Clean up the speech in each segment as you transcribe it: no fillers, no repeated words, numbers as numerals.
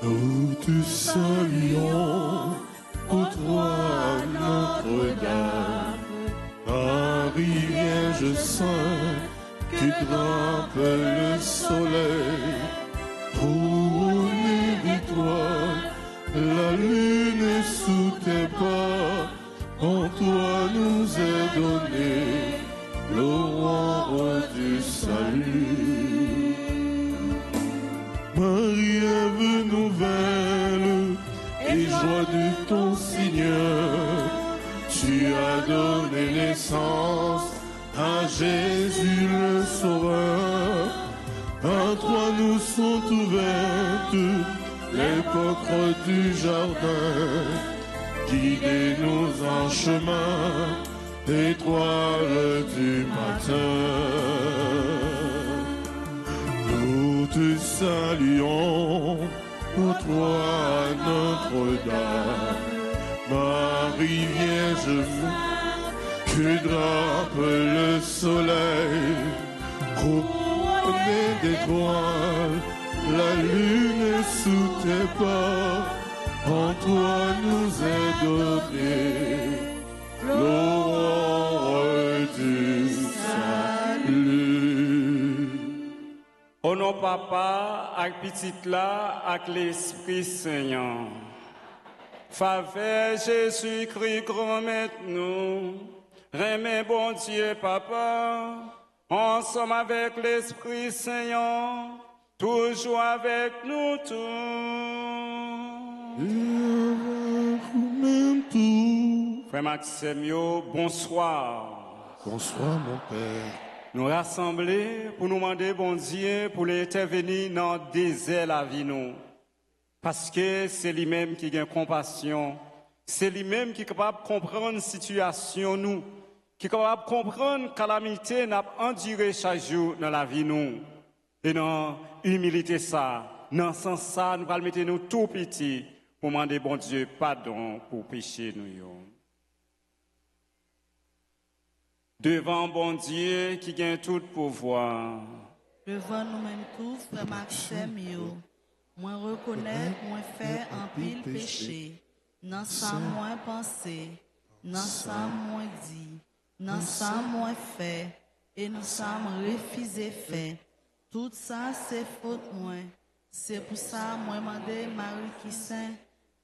Nous te saluons, ô toi Notre-Dame, Marie Vierge Sainte, qui grimpe le soleil, couronnée d'étoiles, la lune sous tes pas, en toi nous est donné l'aurore du salut. Marie, Ève nouvelle, et joie de ton Seigneur, tu as donné naissance à Jésus le Sauveur. À toi nous sont ouvertes les portes du jardin. Guidez-nous en chemin, étoile du matin. Nous te saluons, ô toi Notre-Dame, Marie Vierge, que drape le soleil, couronnée d'étoiles, la lune sous tes pas, en toi nous est donné l'aurore du salut. Au nom papa, avec petite là, avec l'Esprit Saint. Faveur Jésus-Christ, grand-mère-nous. Remets bon Dieu, papa, ensemble avec l'Esprit Saint, toujours avec nous tous. Même tout. Frère Maxime, bonsoir. Bonsoir mon Père. Nous rassembler pour nous demander, bon Dieu, pour l'intervenir dans le désert la vie nous. Parce que c'est lui-même qui a compassion. C'est lui-même qui est capable de comprendre la situation nous. Qui est capable de comprendre la calamité n'a enduré chaque jour dans la vie nous. Et dans l'humilité ça, dans ce sens ça, nous allons mettre nous tout petit pour demander, bon Dieu, pardon pour pécher nous. Devant bon Dieu qui gagne tout pouvoir. Devant nous-mêmes tous, frère Maxime, moi reconnais, moi fait un pile péché. Non sans moi penser, non sans moi dit, non sans moi fait, et nous sommes refusés fait. Tout ça c'est faute moi. C'est pour ça moi mandé Marie qui saint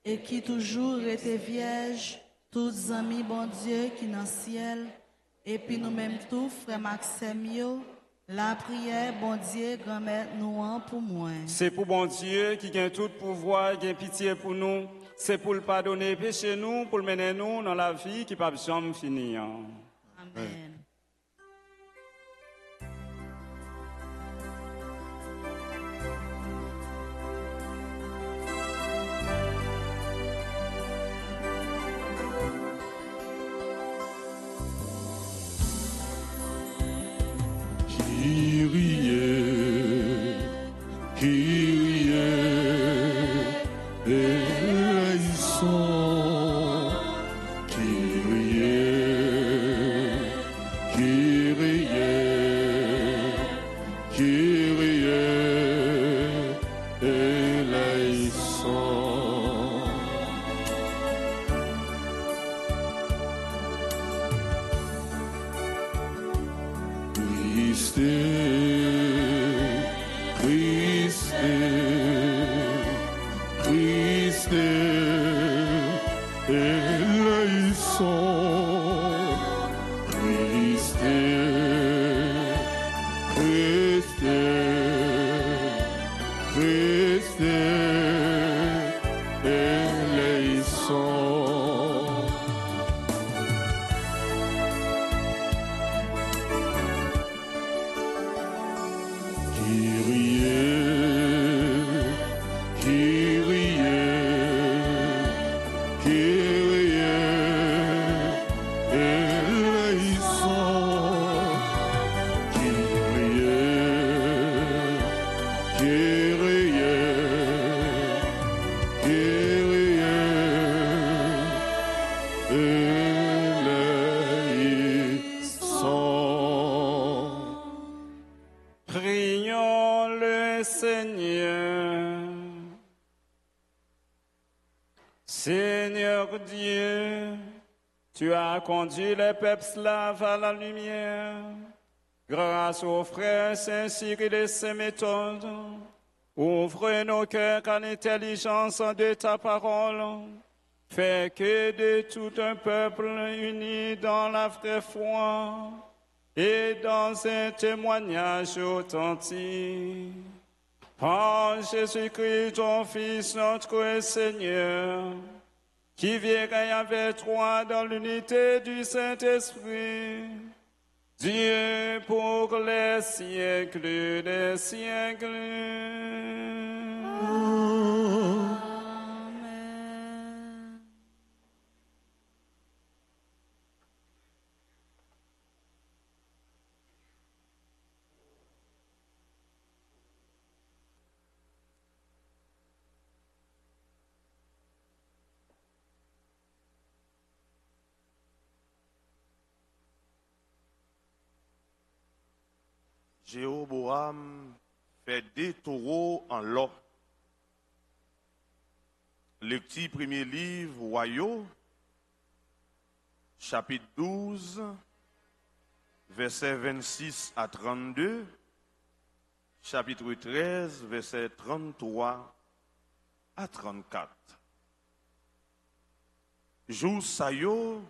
et qui toujours était vierge, tous amis bon Dieu qui dans le ciel. Et puis nous-mêmes tous, frère Maxime, la prière, bon Dieu, grand-mère, nous en pour moi. C'est pour bon Dieu qui gagne tout pouvoir, qui a pitié pour nous. C'est pour le pardonner péché nous, pour le mener nous dans la vie qui ne peut jamais finir. Amen. Kyrie, éleison. Kyrie, éleison. Christ, éleison. Christ, éleison. Prions le Seigneur. Seigneur Dieu, tu as conduit les peuples slaves à la lumière. Grâce aux frères Saint-Cyril et ses méthodes, ouvre nos cœurs à l'intelligence de ta parole. Fais que de tout un peuple uni dans la vraie foi et dans un témoignage authentique. Par Jésus-Christ, ton Fils, notre Seigneur, qui vieillit avec toi dans l'unité du Saint-Esprit, Dieu pour les siècles des siècles. Amen. Jéroboam fait des taureaux en l'or. Le petit premier livre, Royaux, chapitre 12, versets 26 à 32, chapitre 13, versets 33 à 34. Jour sa yo,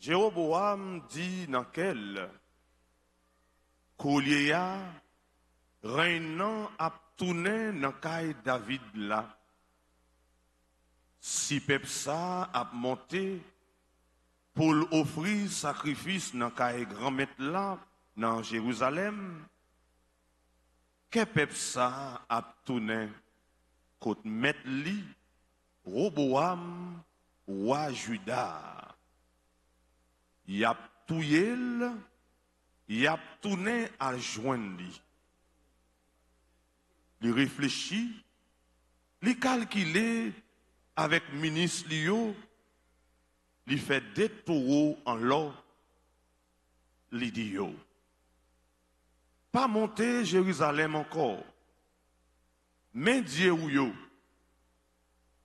Jéroboam dit dans quel Kouliya, reinant a tourné dans caille David là. Si pepsa a monté pour offrir sacrifice dans caille grand-maître là, dans Jérusalem, que pepsa a tourné côté mettre li, Roboam, roi Juda. Y a touye il a tourné à joindre lui. Il réfléchit, il calculé avec ministre Lio, il fait des taureaux en l'or, il dit yo. Pas monter Jérusalem encore, mais Dieu ou yo,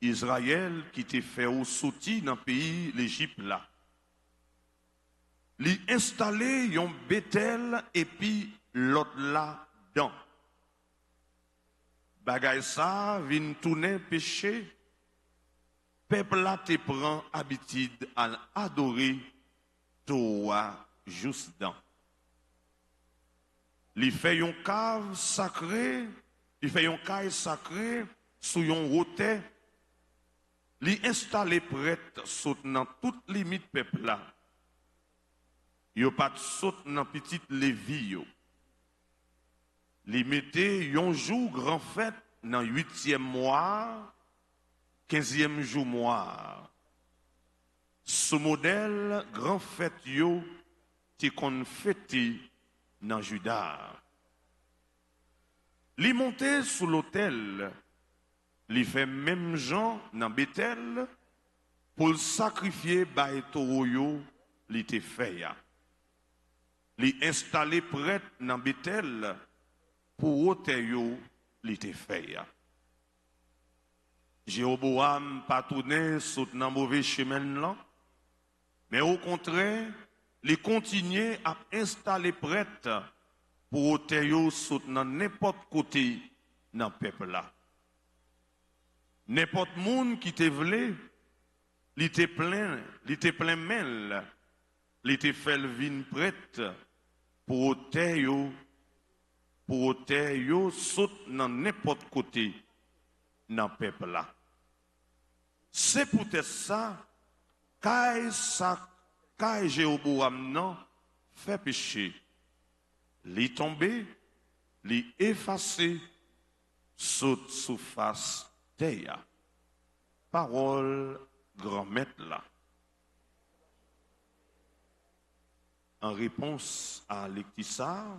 Israël qui te fait au sorti dans le pays l'Égypte là. Li installé yon Bethel et puis l'autre là dedans. Bagay ça vin tourner péché. Peuple là te prend habitude à adorer Torah juste dans. Li fait yon cave sacré, li fait yon caille sacré sous yon roté. Li installé prête soutenant toute limite peuple là. Yo pas saute dans petite Lévi yo. Li mette yon jour grand fête dans 8e mois, 15e jour mois. Ce modèle grand fête yo ti kon fêté dans Juda. Li monte sous l'autel, li fait même gens dans Bethel pour sacrifier bay taureau yo li te fait ya. Li installé prêtre dans Bethel pour ôter yo li te fait ya. Jéroboam pas tourné saute dans mauvais chemin là, mais au contraire, li continue à installer prêtre pour ôter yo saute dans n'importe côté dans peuple là. N'importe monde qui te vle, li te plein mail, li te fait le vin prêtre pour ôter yo saute dans n'importe côté dans le peuple là. C'est peut-être ça, quand Jéroboam non fait péché, li tomber, li effacer, saute sous face terre. Parole grand-maître là. En réponse à l'éctissard,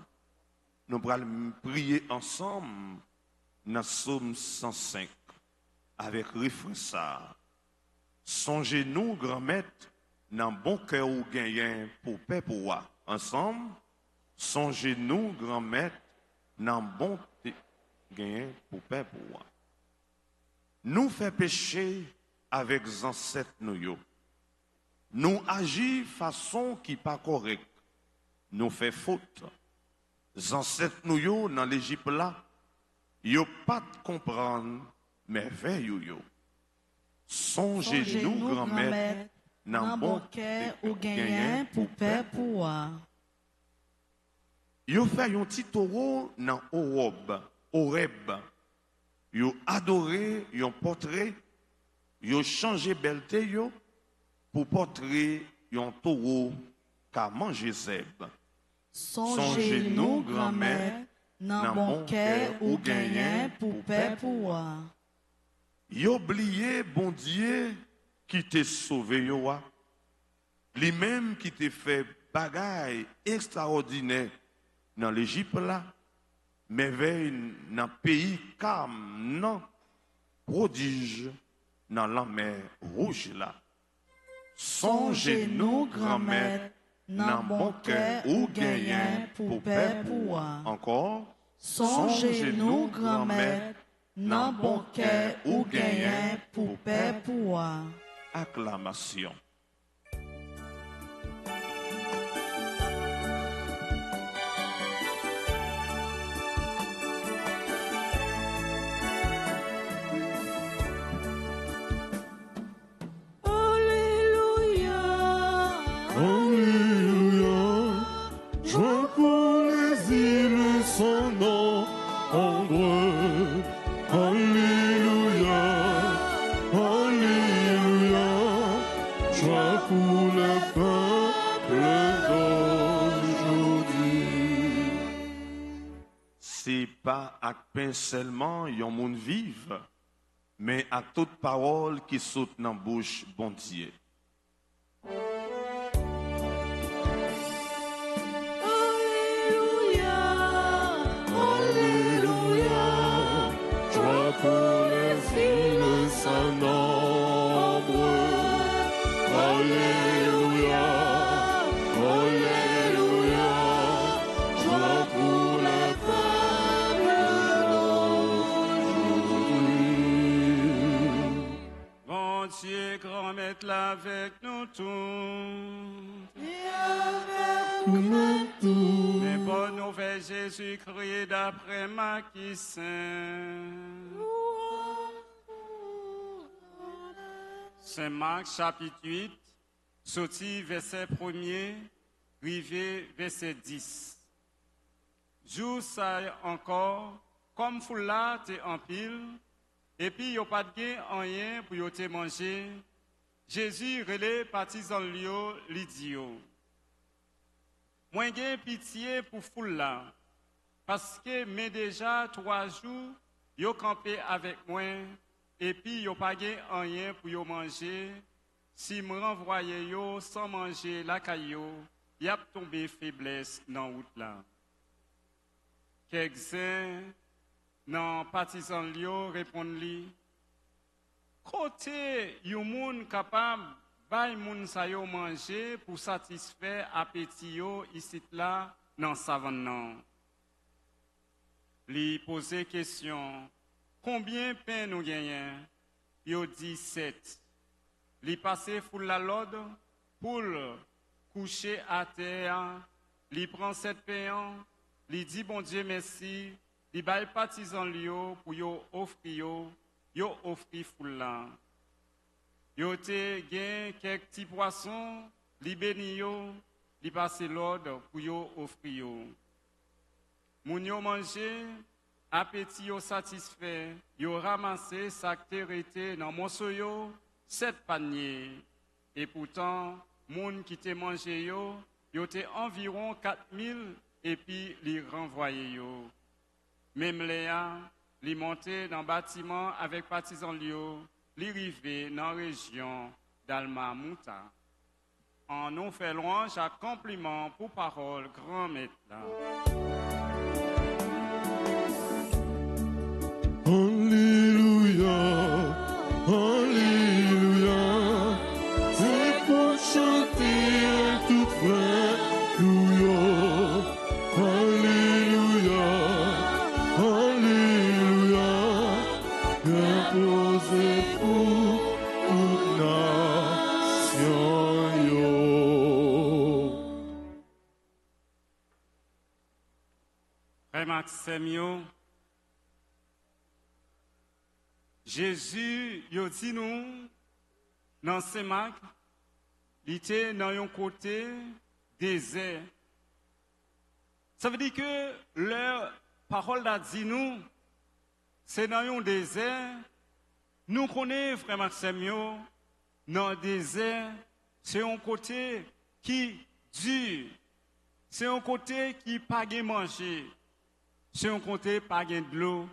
nous allons prier ensemble dans Psaume 105 avec refrain ça. Songez-nous, grand-maître, dans bon cœur ou gagnant pour paix pour moi. Ensemble, songez-nous, grand-maître, dans bon gagnant pour paix pour moi. Nous fait pécher avec les ancêtres nous. Nous agissons façon qui pas correcte. Nous fait faute. Les ancêtres nous dans l'Égypte là, yo pas comprendre merveille yo. Songez-nous grand-mère dans bon cœur ou gagné pour père pour. Yo fait un petit taureau dans Horeb. Yo adoré un portrait, yo changé belleté yo pour portrait un taureau qu'a mangé zèbre. Songez-nous grand-mère dans bon cœur ou gagné pour père pour. Yo oublié bon Dieu qui t'a sauvé yo. Lui-même qui t'a fait bagaille extraordinaire dans l'Égypte là, merveille dans le pays calme, non, prodige dans la mer rouge là. Songez-nous grand-mère dans bon cœur ou gagné pour père pour. Encore. Songez-nous grand-mère dans bon cœur ou gagné pour père pour. Acclamation. C'est pas à pain seulement yon moun vive, mais à toute parole qui saute dans la bouche bon Dieu. Alléluia, Alléluia, joie pour les îles sans nombre. Alléluia, Alléluia, joie pour les peuples d'aujourd'hui. Bon Dieu, grand maître là avec nous tous. Et avec nous tous. Les bonnes nouvelles Jésus-Christ d'après Matthieu Saint. Saint Marc chapitre 8, sorti verset 1er, rivé verset 10. Jour ça encore, comme foule là t'es en pile, et puis yo pas de gain rien pour yo te manger, Jésus relè partisan lio li di yo. Moi gen pitié pour foule là, parce que mais déjà 3 jours yo campé avec moi. Et puis, yo pas gen rien pour yo manger. Si me renvoyer yo sans manger la caillou, y a tombé faiblesse dans route là. Quelques-uns dans partisan yo répondent li. Côté yon moun capable bay moun sa yo manger pour satisfaire appétit yo ici là dans savane nan. Li poser question. Combien de pain nous gagnons? Yo dit 7. Li passe foule la lode pour coucher à terre. Li prend 7 pains. Li dit bon Dieu merci. Li bail partisan lio pour yo offrir yo offrir foule la. Yo te gen quelques petits poissons. Li béni yo. Li passe l'ordre pour yo offrir yo. Moun yo manger. Appétit yo satisfait, yo ramassé sa terité dans monceau yo 7 paniers. Et pourtant, moun qui te mangé yo te environ 4000 et puis li renvoyé yo. Même Léa, li monté dans bâtiment avec partisan yo, li rivé dans région d'Alma Mouta. En nous fait louange à compliment pour parole grand maître là. Alléluia, Alléluia, c'est pour chanter à tout frère, Alléluia, Alléluia, imposé pour Maxime, Jésus, il dit nous, dans Saint-Marc, il était dans un côté désert. Ça veut dire que leur parole a dit nous, c'est dans un désert. Nous connaissons, frère Maxime, dans le désert, c'est un côté qui dure. C'est un côté qui pas de manger. C'est un côté pas de l'eau,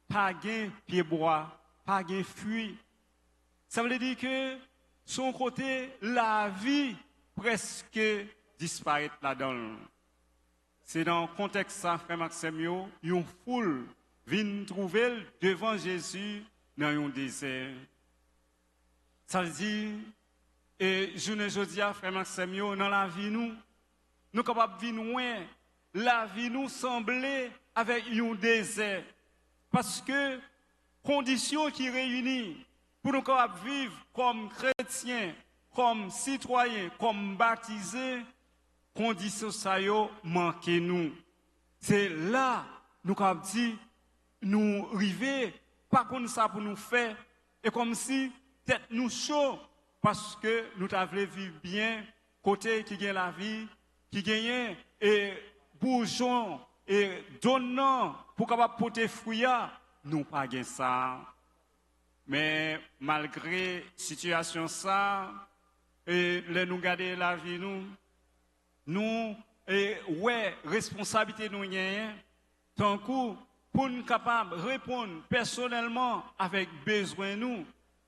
pas de pied bois, pas de fruits. Ça veut dire que son côté, la vie presque disparaît là-dedans. C'est dans le contexte ça, frère Maxime, une foule vient trouver devant Jésus dans un désert. Ça veut dire, et je ne dis à frère Maxime, dans la vie, nous sommes capables de vivre loin. La vie nous semblait avec un désert. Parce que conditions qui réunissent pour nous capables de vivre comme chrétiens, comme citoyens, comme baptisés, conditions ça manquent nous. C'est là nous capables de dire, nous arriver, pas comme ça pour nous faire, et comme si tête nous chaud, parce que nous t'avons vivre bien, côté qui gagne la vie, qui gagne et bourgeon et donnant pour capable porter fruits, nous pas gagne ça. Mais malgré situation ça, et nous garder la vie nous ouais responsabilité nous gagne, tant coup pour nous capable répondre personnellement avec besoin nous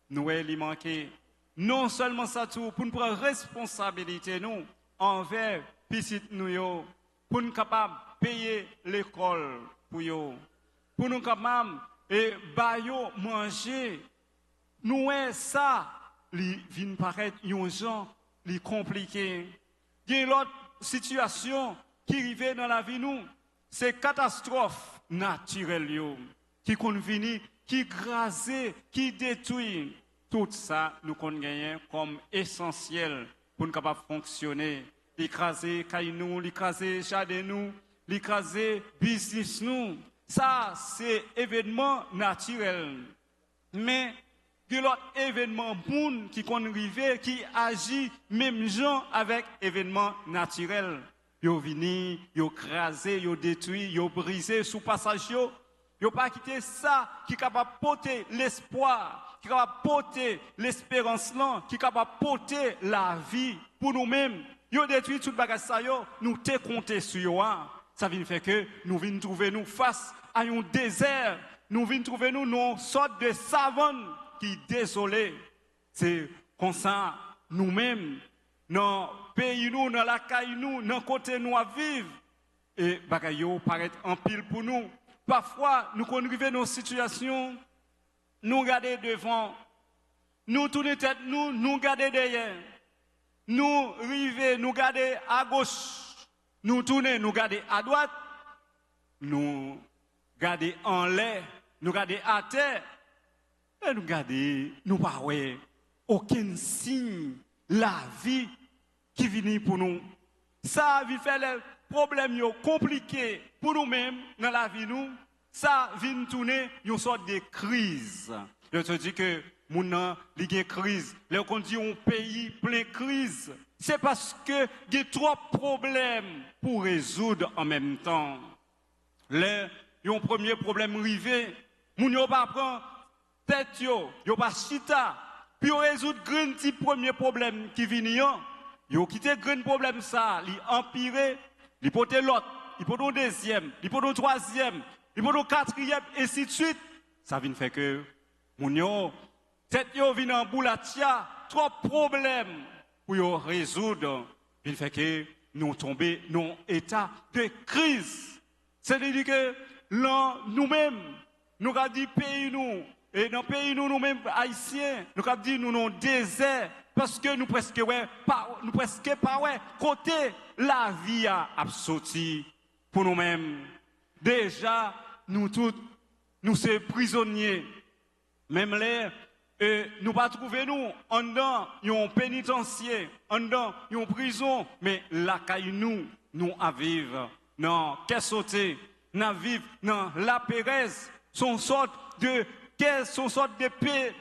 lui manquer. Non seulement ça tout, pour nous prendre responsabilité nous envers petit nous pour nous capable payer l'école pour nous capable et bailler manger. Nous ça li vient paraître un gens li compliqué. Il y a une autre situation qui arrive dans la vie nous, c'est catastrophe naturelle qui convient, qui grase, qui détruit. Tout ça, nous connaissons comme essentiel pour nous capables de fonctionner. L'écraser caillou, l'écraser jardin nous, l'écraser business nous. Ça, c'est événement naturel. Mais il y a l'autre événement moun qui arrive, qui agit même gens avec événement naturel. Yo vini, yo crasé, yo détruit, yo brisé sous passage yo pas quitté ça qui est capable de porter l'espoir, qui est capable de porter l'espérance là, qui est capable de porter la vie pour nous-mêmes. Yo détruit tout bagage ça yo, nous te compter sur yo. Ça vient faire que nous venons trouver nous face à un désert, nous venons trouver nous une sorte de savane qui désolé. C'est comme ça nous-mêmes dans le pays nous, dans la caille nous, dans le côté nous à vivre et bagay yo paraît en pile pour nous. Parfois, nous arrivons dans une situation, nous regardons devant, nous tournons tête, nous regardons derrière, nous arrivons, nous regardons à gauche, nous tournons, nous regardons à droite, nous regardons en l'air, nous regardons à terre, et nous regardons, nous pas aucun signe, la vie qui vient pour nous. Ça vient faire les problèmes compliqués pour nous-mêmes dans la vie nous. Ça vient tourner une sorte de crise. Je te dis que mon nom, il y a une crise. Là, on dit un pays plein de crise. C'est parce que il y a trop de problèmes pour résoudre en même temps. Là, il y a un premier problème arrivé. Moun yo pas prend tête yo pas chita. Puis on résout grand petit premier problème qui vient. Yo quitté grand problème ça, li empirer, li porter l'autre, li porter le deuxième, li porter le troisième, li porter le quatrième et ainsi de suite. Ça vient faire que moun yo tête yo vient en boulatia, trop de problèmes pour yo résoudre. Il fait que nous tomber dans un état de crise. C'est-à-dire que là nous-mêmes nous avons dit pays nous et dans le pays nous-mêmes haïtiens, nous avons dit nous non désert. Parce que nous presque pas côté la vie a sorti pour nous-mêmes. Déjà nous tous nous sommes prisonniers. Même les nous pas trouver nous en dedans un pénitencier, en dedans une prison, mais la caille nous à vivre. Non, qu'est sauté nous vivons dans la Pérez, son sorte de quelle son sorte de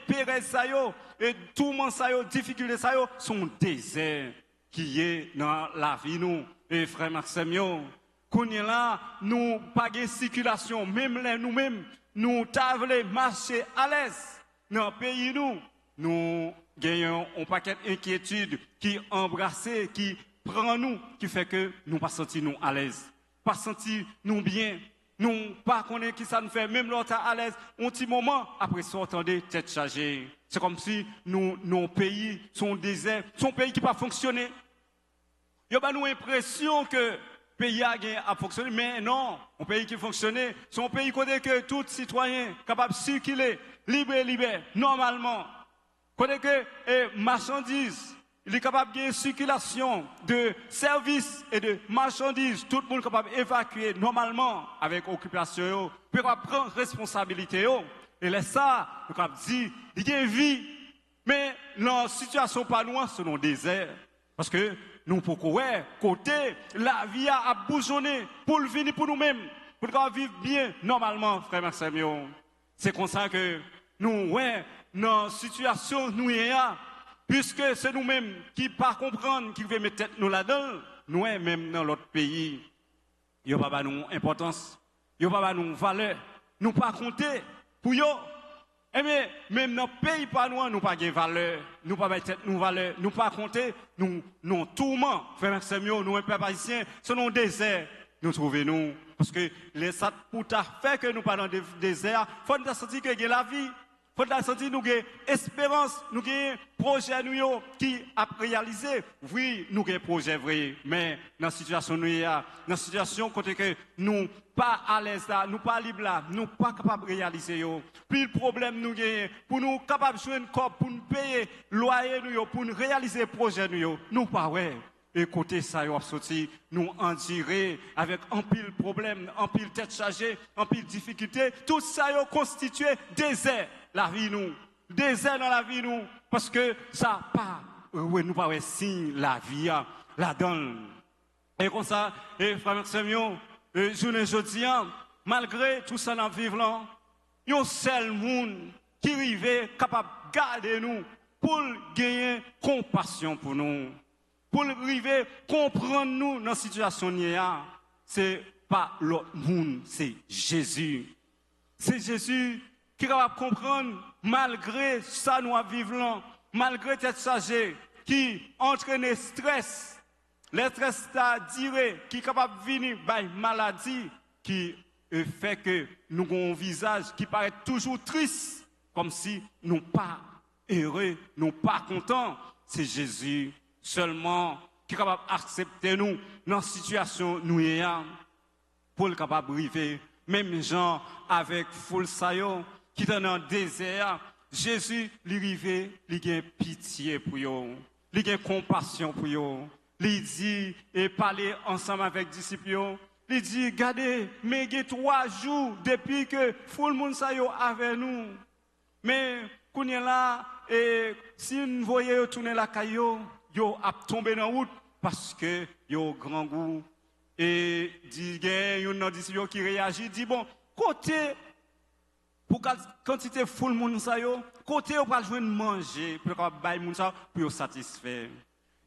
Pérez ça yo, et tout le monde ça yo, difficulté ça yo, son désert qui est dans la vie nous. Et frère Maxime yo, qu'on est là, nous pas de circulation, même là nous-mêmes, nous t'avons marcher à l'aise dans le pays nous gagnons un paquet d'inquiétudes qui embrassent, qui prend nous, qui fait que nous pas sentir nous à l'aise, pas sentir nous bien, nous pas connaître qui ça nous fait, même l'autre à l'aise, un petit moment, après ça, entendez, tête chargée. C'est comme si nos pays sont désert, son pays qui pas fonctionner. Il y a nous l'impression que le pays a fonctionné, mais non, un pays qui fonctionne, c'est un pays côté que tout citoyen capable de circuler, libre, normalement. Côté que marchandises, il est capable de circulation de services et de marchandises, tout le monde est capable d'évacuer normalement avec occupation, puis prendre responsabilité. Et là, ça, nous capable dire, il y a une vie, mais dans la situation pas loin, c'est un désert. Parce que nous, pourquoi, côté, la vie a bourgeonné pour le venir pour nous-mêmes, pour vivre bien normalement, frère Maxime. C'est comme ça que nous, ouais, dans la situation nous y a, puisque c'est nous-mêmes qui pas comprendre, qui veut mettre tête nous là-dedans, nous même dans l'autre pays, il n'y a pas nous importance, il n'y a pas nous valeur, nous pas compter pour eux. Eh bien, même dans le pays pas nous pas de valeur, nous pas mettre tête nous valeur, nous pas compter, nous tourment, frère Maxime, nous un peuple haïtien, c'est nos désert, nous trouvons nous, parce que les ça pour fait que nous pas dans le désert, faut nous sentir que y a la vie. Faut la sentir nous avons espérance, nous avons projet nous qui a réalisé. Oui, nous avons projet vrai, mais dans la situation nous dans la situation côté que nous pas à l'aise là, nous pas libre là, nous pas capable de réaliser yo. Puis le problème nous avons pour nous capable de jouer une cop pour nous payer loyer nous pour nous réaliser projet nous pas ouais. Et côté ça yo sorti nous en tirer avec un pile problème, un pile tête chargée, un pile difficulté, tout ça yo constitué désert. La vie nous, désert dans la vie nous, parce que ça pas, nous pas signe la vie la donne. Et comme ça, et frère Maxime, journée aujourd'hui, malgré tout ça dans le vivant, il y a un seul monde qui arrive capable de garder nous pour gagner compassion pour nous, pour arriver comprendre nous dans la situation c'est pas l'autre monde, c'est Jésus. C'est Jésus qui est capable de comprendre, malgré ça nous vivons, malgré cette chargée, qui entraîne stress, le stress qui est capable de venir par maladie, qui fait que nous avons un visage qui paraît toujours triste, comme si nous pas heureux, nous pas contents. C'est Jésus seulement qui est capable d'accepter nous dans la situation nous ayons, pour le capable de vivre, même gens avec full saillot, qui est dans le désert, Jésus, lui arrive, il a pitié pour eux, il a compassion pour eux. Il dit, et parler ensemble avec les disciples, il dit, regardez, mais il y a 3 jours depuis que tout le monde est avec nous. Mais, quand est là, et si vous voyez tourner la caillou, yo a tombé dans la route parce que yo grand goût. Et il y a un disciple qui réagit, dit, bon, côté, pour quantité full moun sa yo, côté on va jouer manger pour bailler moun sa pour satisfaire.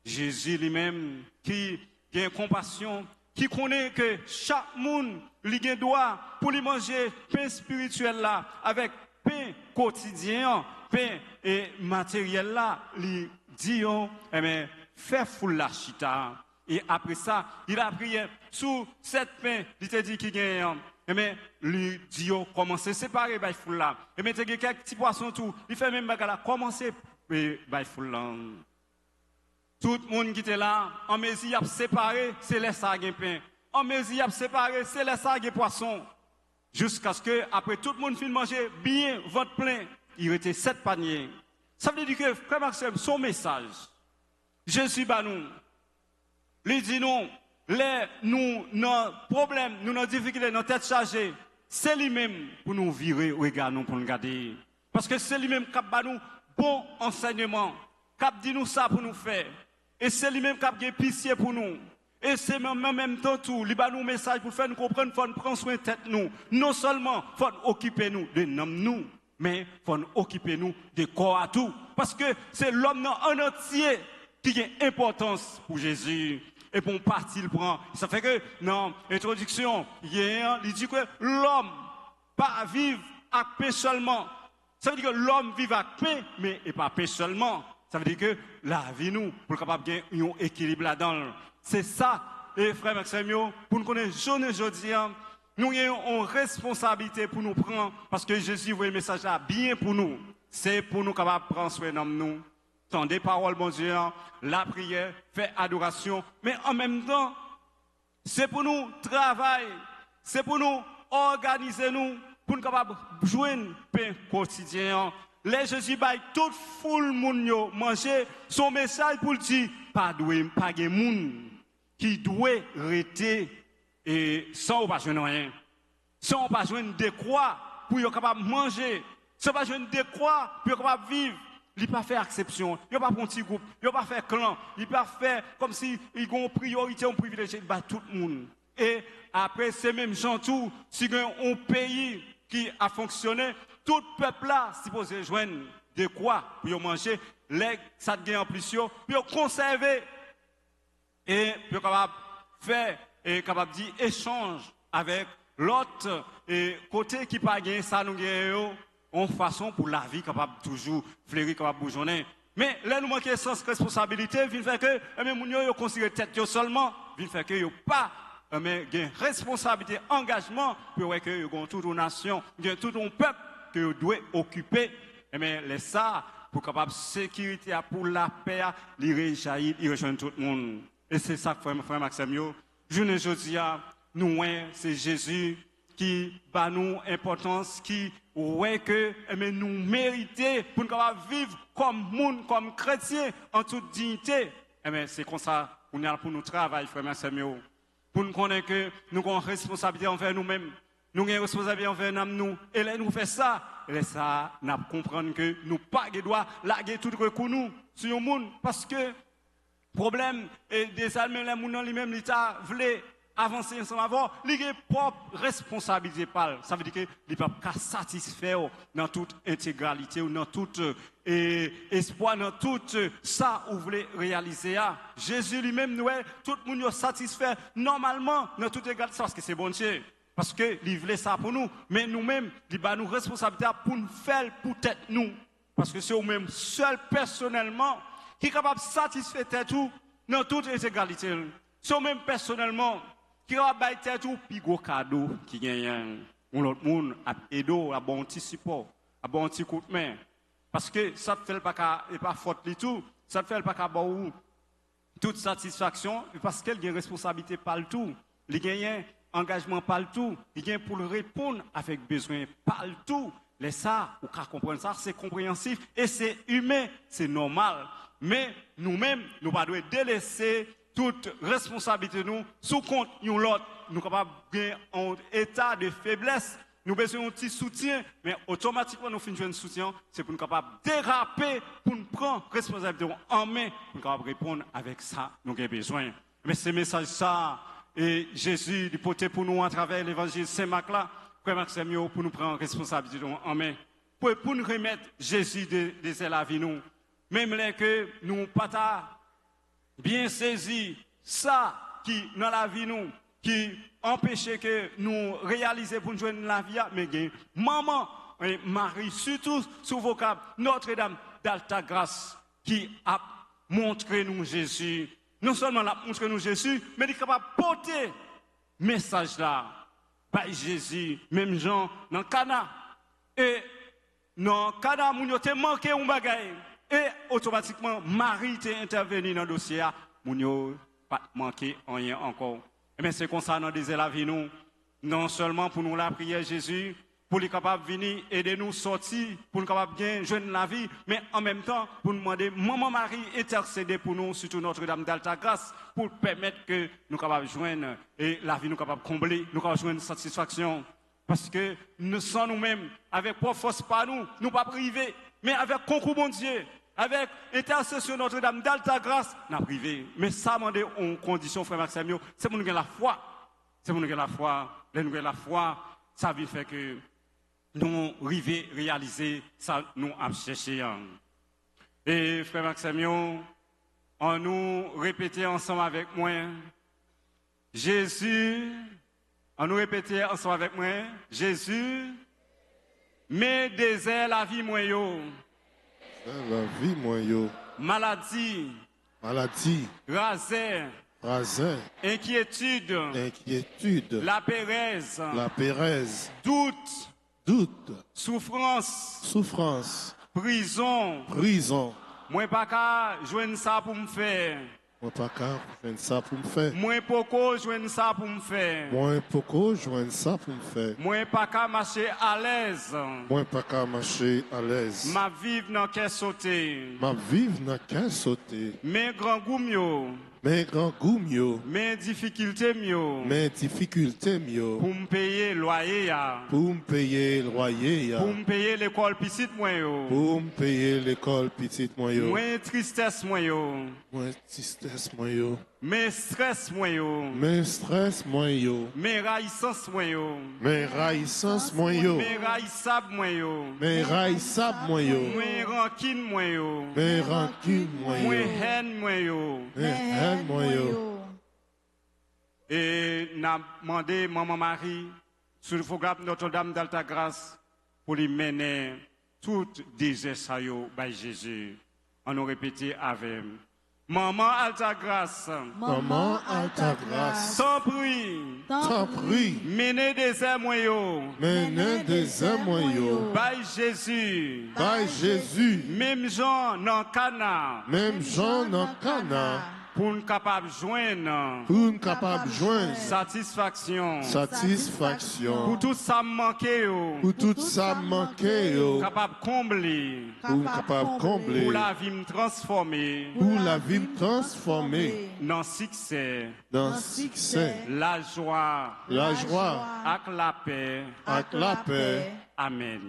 Jésus lui-même qui a compassion, qui connaît que chaque monde lui a droit pour lui manger pain spirituel là avec pain quotidien, pain et matériel là, lui dit eh bien fais full la chita. Et après ça, il a prié sous cette pain, il te dit qu'il gagne. Et bien, lui dit, commencez à séparer les foules là. Et bien, il y a quelques petits poissons tout. Il fait même bagarre là, commencez les foules là. Tout le monde qui était là, en mesure, il a séparé, c'est les sages pain. En mesure, il a séparé, c'est les sages poissons. Jusqu'à ce que, après tout le monde finit de manger bien, ventre plein, il était 7 paniers. Ça veut dire que, frère Maxime, son message, Jésus banou, lui dit non. Nous, nos problèmes, nous, nos difficultés, nos têtes chargées, c'est lui-même pour nous virer, regarder, pour nous garder. Parce que c'est lui-même qui a nous bon enseignement, qui a dit nous ça pour nous faire. Et c'est lui-même qui a pitié pour nous. Et c'est en même temps tout, il va nous message pour faire nous comprendre, il faut prendre soin de tête nous. Non seulement il faut occuper nous de nous, mais il faut occuper nous de corps à tout. Parce que c'est l'homme en entier qui a importance pour Jésus. Et pour une partie, il prend. Ça fait que, dans l'introduction, il dit que l'homme pas vivre à paix seulement. Ça veut dire que l'homme vit à paix, mais pas paix seulement. Ça veut dire que la vie, nous, pour capable de gagner un équilibre là-dedans. C'est ça, et frère Maxime, pour nous connaître journée aujourd'hui, nous avons une responsabilité pour nous prendre, parce que Jésus voit le message là bien pour nous. C'est pour nous capables de prendre soin de nous. Tendez parole, bon Dieu, la prière, faire adoration, mais en même temps, c'est pour nous travailler, c'est pour nous organiser nous, pour nous capables de jouer un pain quotidien. Les Jésus baille toute foule moun manger son message pour dire pas de moun qui doit rester et sans pas joindre rien, sans pas joindre de quoi pour être capable de manger, sans pas joindre de quoi pour être capable de vivre. Il n'a pas fait exception, il n'a pas fait un petit groupe, il n'a pas fait clan, il n'a pas fait comme si il y a une priorité, un privilège de tout le monde. Et après, ces mêmes gens, tout, si il y a un pays qui a fonctionné, tout le peuple là, supposé joindre de quoi pour manger, les ça gagne en plus, pour conserver et pour capable faire et capable dire échange avec l'autre côté qui pas gagné ça nous gagne en façon pour la vie capable toujours fleurir capable bourgeonner. Mais là nous manquons sens responsabilité, vient faire que même moun yo considère tête seulement, vient faire que yo pas mais gain responsabilité, engagement pour que yo gon toute une nation, gain tout un peuple que yo doit occuper. Mais les ça pour capable sécurité pour la paix, il rejaillit, il rejoint tout le monde. Et c'est ça, frère Maxime, je ne dis pas, nous, c'est Jésus qui bat nous importance, qui ouais que nous méritons pour nous vivre comme monde, comme chrétiens, en toute dignité. C'est comme ça qu'on a pour nous travailler, frère Maxime, pour nous connaître que nous avons une responsabilité envers nous-mêmes, nous avons une responsabilité envers nous, et là nous faisons ça, et là ça, nous comprenons que nous pas droit laguer tout recours nous sur le monde, parce que problème et des Allemands, les gens lui-même, l'État voulait avancer ensemble avant, il a propre responsabilité. Ça veut dire qu'il ne peut pas satisfaire dans toute intégralité ou dans tout espoir, dans tout ça où vous voulez réaliser. Jésus lui-même, nous, tout le monde est satisfait normalement dans toute égalité parce que c'est bon Dieu. Parce qu'il voulait ça pour nous. Mais nous-mêmes, il a nous responsabilité pour nous faire pour tête nous. Parce que c'est nous-mêmes, seul personnellement, qui est capable de satisfaire tout dans toute égalité. C'est nous-mêmes personnellement, qui est capable de faire tout, puis gros cadeau qui gagne. L'autre monde a aidé, a bon petit support, a bon petit coup de main. Parce que ça ne fait pas faute du tout. Ça ne fait pas qu'à bon toute satisfaction, parce qu'il y a une responsabilité par le tout. Il y a un engagement par le tout. Il y a pour répondre avec besoin par le tout. Les ça, ou qu'à comprendre ça, c'est compréhensif et c'est humain, c'est normal. Mais nous-mêmes, nous ne devons pas délaisser toute responsabilité nous sous compte nous l'autre. Nous sommes capables en état de faiblesse. Nous avons besoin d'un petit soutien, mais automatiquement nous finissons un soutien, c'est pour nous capables de déraper, pour nous prendre responsabilité en main, pour nous capables de répondre avec ça, nous avons besoin. Mais ce message ça, et Jésus il porte pour nous à travers l'évangile Saint-Marc là, frère Maxime, pour nous prendre responsabilité en main, pour nous remettre Jésus de la vie nous. Même là que nous pas bien saisi ça qui dans la vie nous qui empêchait que nous réaliser pour nous joindre la vie mais maman et Marie surtout sous vocable Notre-Dame d'Alta Grâce qui a montré nous Jésus non seulement l'a montré nous Jésus mais il est capable de porter message là par Jésus même Jean dans Cana et dans Cana moun yo te manqué un bagay. Et automatiquement, Marie est intervenue dans le dossier. Moun yo pas manqué rien encore. Mais c'est comme ça, nous disons la vie, nous. Non seulement pour nous la prière Jésus, pour les capables de venir aider nous sortir, pour nous capables de bien joindre la vie, mais en même temps, pour nous demander, Maman Marie, intercéder pour nous, surtout Notre-Dame d'Alta Grâce, pour permettre que nous capables de joindre et la vie nous capables de combler, nous capables de joindre satisfaction. Parce que nous sommes nous-mêmes, avec propre force par nous, nous pas privés, mais avec concours bon Dieu. avec intercession Notre-Dame d'Alta Grâce, n'a privé. Mais ça m'a demandé en condition, frère Maxime, c'est pour nous gagner la foi. C'est pour nous gagner la foi. Les nous gagner la foi, ça veut faire que nous arrivons à réaliser ça, nous avons cherché. Et frère Maxime, on nous répétait ensemble avec moi, Jésus, on nous répétait ensemble avec moi, Jésus, mais désert la vie moi yo. La vie, moi, yo. Maladie, Rasin, inquiétude, la pérèse, doute, souffrance, prison. Moi pas qu'à joindre ça pour me faire. Moi poko joindre ça pour me faire. Moi pas qu'à marcher à l'aise. Ma vivre dans qu'est sauter. Mes grands goumio. Mes difficultés mio. Pour me payer loyer ya. Pour me payer l'école petite moi yo. Moins tristesse moi yo. Mes stress moi yo. Mes raissance moi yo. Mes raissable moi yo. Mes rancune moi yo. Mes haine moi yo. Et n'a demandé maman Marie sur le programme Notre-Dame d'Alta Grâce pour lui mener tout désert ça yo by Jésus. On nous répété avec Maman Alta Grâce. Sans prix. Menez des airs yo. By Jésus. Même gens dans Cana. Pour nous capable joindre satisfaction pour tout ça manqué capable combler pour la vie me transformer dans succès la joie avec la paix amen.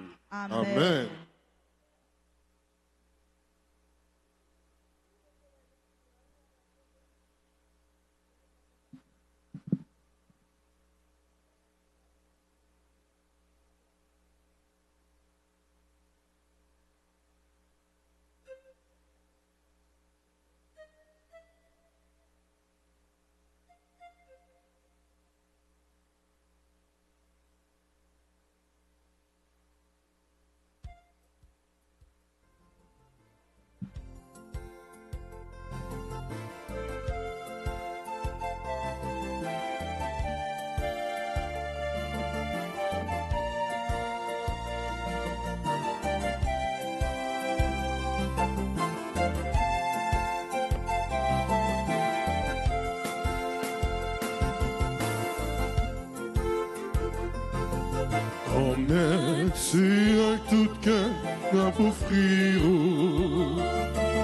Merci avec tout cœur n'a pour offrir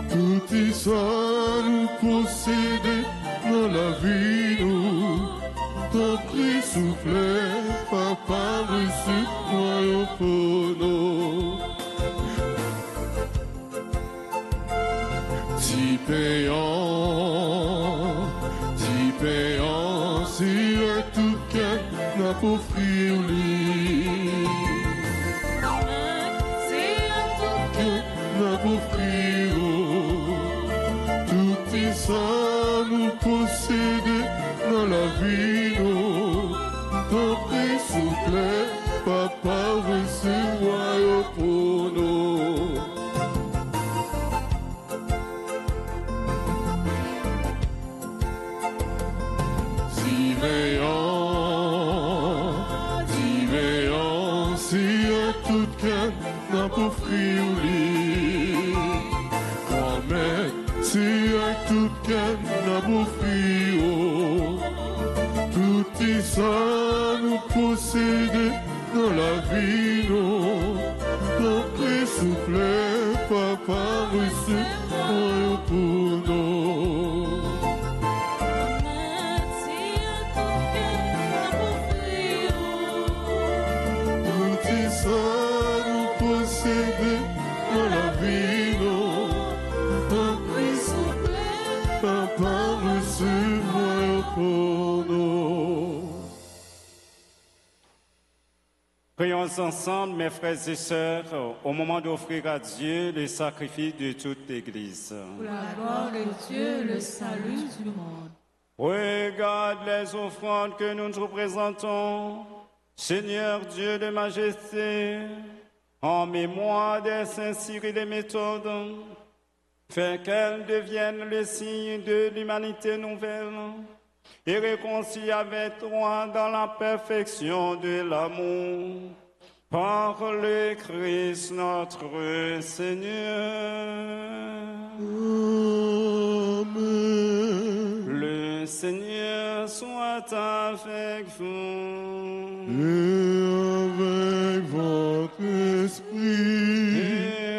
tout ça nous posséder dans la vie nous ton prix soufflé papa reçu moi pour nous ti payant si avec tout cœur n'a pour offrir lui ça nous posséder dans la vie nous ton prix soufflé papa recevoir pour nous si veillant si à tout cœur n'a pas offrir lui si avec tout cœur n'a beau tout ça nous posséder dans la vie nous ton prix soufflé papa reçu pour nous tout ça nous posséder dans la vie nous tous ensemble, mes frères et sœurs, au moment d'offrir à Dieu le sacrifice de toute l'Église. Pour la gloire de Dieu et le salut du monde. Regarde les offrandes que nous nous présentons, Seigneur Dieu de majesté, en mémoire des saints Cyril et Méthode. Fais qu'elles deviennent le signe de l'humanité nouvelle et réconcilie avec toi dans la perfection de l'amour. Par le Christ notre Seigneur. Amen. Le Seigneur soit avec vous. Et avec votre esprit,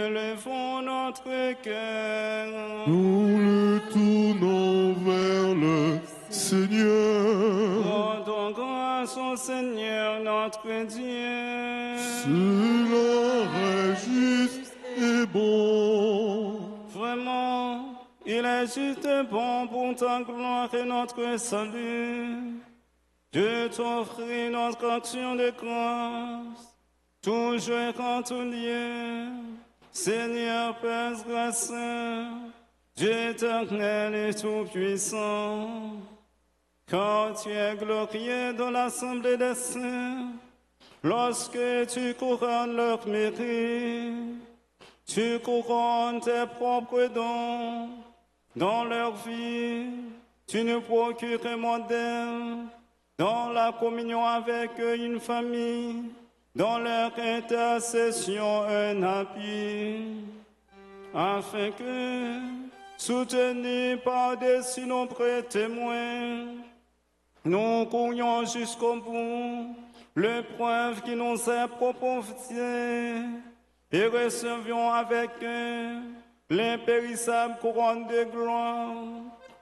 Élevons notre cœur. nous le tournons vers le Seigneur. Rendons grâce au Seigneur notre Dieu. Cela est juste et bon. Vraiment, il est juste et bon pour ta gloire et notre salut de t'offrir notre action de grâce, toujours en tout lieu. Seigneur Père grâce, Dieu éternel et tout-puissant, car tu es glorieux dans l'assemblée des saints, lorsque tu couronnes leur mérite, tu couronnes tes propres dons dans leur vie, tu nous procures un modèle dans la communion avec une famille, dans leur intercession un appui, afin que, soutenus par des si nombreux témoins, nous courions jusqu'au bout l'épreuve qui nous est proposée et recevions avec eux l'impérissable couronne de gloire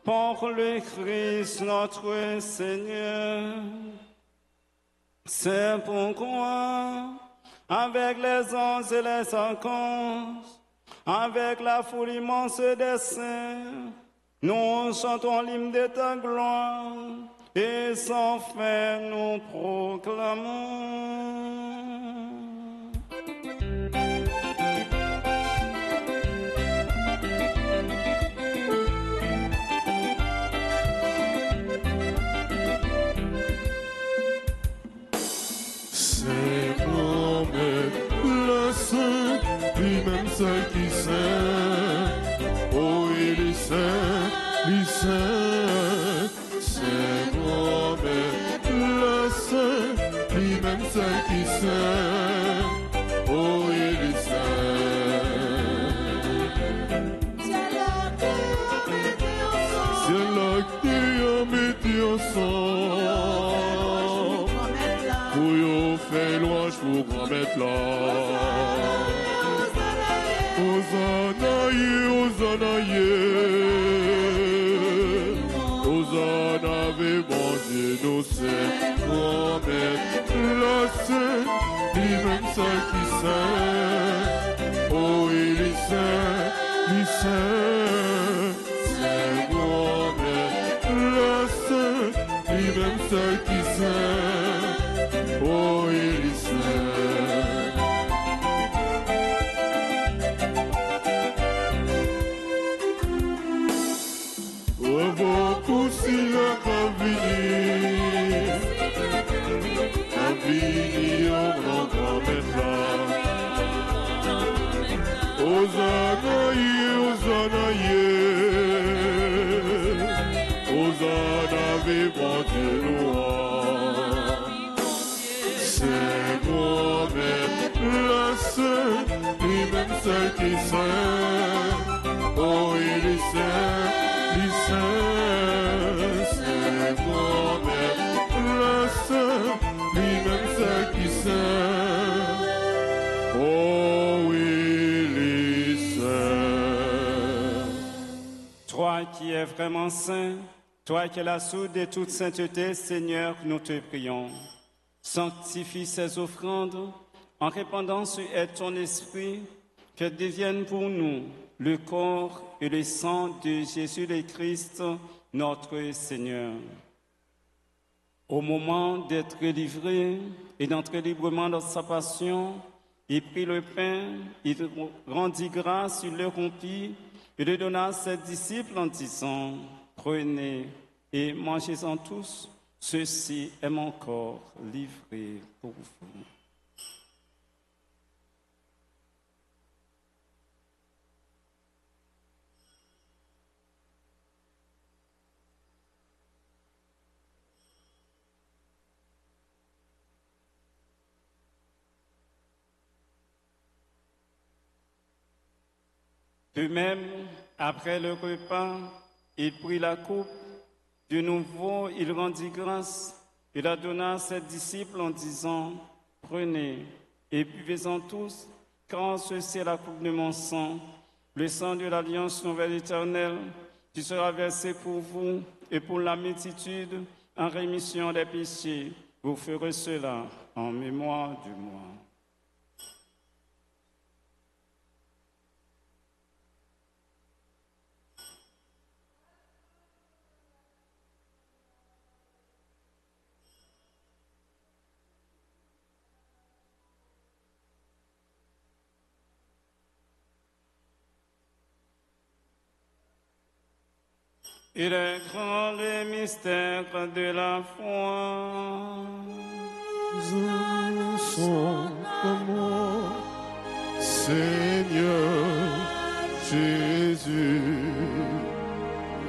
par le Christ notre Seigneur. C'est pourquoi, avec les anges et les archanges, avec la foule immense des saints, nous chantons l'hymne de ta gloire et sans fin nous proclamons. C'est pour la sainte, lui-même seul qui sait. Oh, il est saint, il sait. C'est pour la sainte, lui-même seul qui sait. Oh, il est saint. C'est là que tu as mis ensemble. Pour y faire louange pour grand mettre là. Hosanna, Hosanna, avec bon Dieu, nous c'est grand mettre la saint, lui-même seul qui sait. Oh, il est saint, il sait. C'est grand mettre la saint, lui-même seul qui sait. Oh, il est saint. Beaucoup si la Cavini, au grand métla. Hosanna, Hosanna, vivant Dieu noir. C'est moi-même la seule, lui-même seul qui sait. Oh, il est saint, il sait. C'est moi-même la seule, lui-même seul qui sait. Oh, il est saint. Toi qui es vraiment saint, toi qui es la source de toute sainteté, Seigneur, nous te prions. Sanctifie ces offrandes en répandant sur elle ton esprit, que deviennent pour nous le corps et le sang de Jésus le Christ, notre Seigneur. Au moment d'être livré et d'entrer librement dans sa passion, il prit le pain, il rendit grâce, il le rompit et le donna à ses disciples en disant, « Prenez et mangez-en tous, ceci est mon corps livré pour vous. » De même, après le repas, il prit la coupe. De nouveau, il rendit grâce. Il la donna à ses disciples en disant, « Prenez et buvez-en tous, car ceci est la coupe de mon sang, le sang de l'alliance nouvelle éternelle, qui sera versé pour vous et pour la multitude en rémission des péchés. Vous ferez cela en mémoire de moi. » Il est grand le mystère de la foi. Nous annonçons comment, Seigneur Jésus,